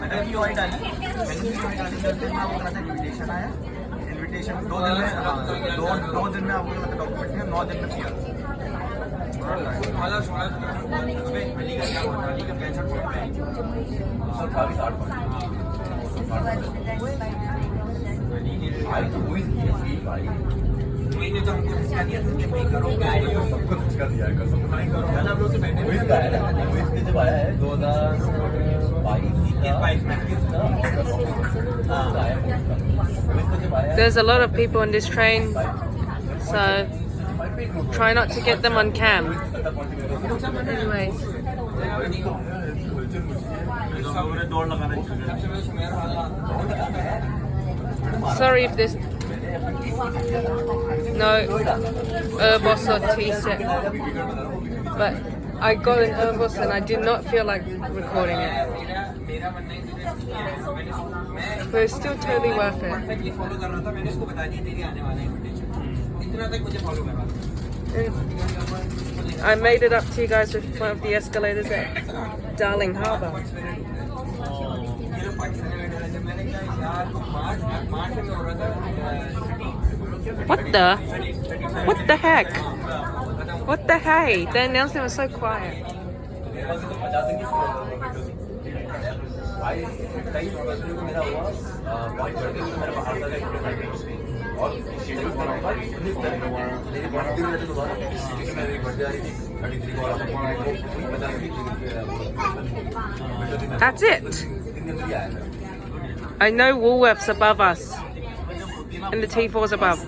मैंने भी वही डाली, इन्विटेशन आया, इन्विटेशन 2 दिन में, दो दिन में आपको मतलब डॉक्यूमेंट है, 9 दिन में किया। मैंने तो हमको धक्का दिया था कि भाई करो, सबको धक्का दिया है, सबको नहीं करो। आप लोग से बैठे हुए है ना, इसके जब आया है 2022 में There's a lot of people on this train, so try not to get them on cam. Anyways. Sorry if there's no Airbus or T8, but I got an Airbus and I did not feel like recording it. But it's still totally worth it. I made it up to you guys with one of the escalators at Darling Harbour. What the heck? What the hey? The announcement was so quiet. That's it. I know Woolworth's above us and the T4's above.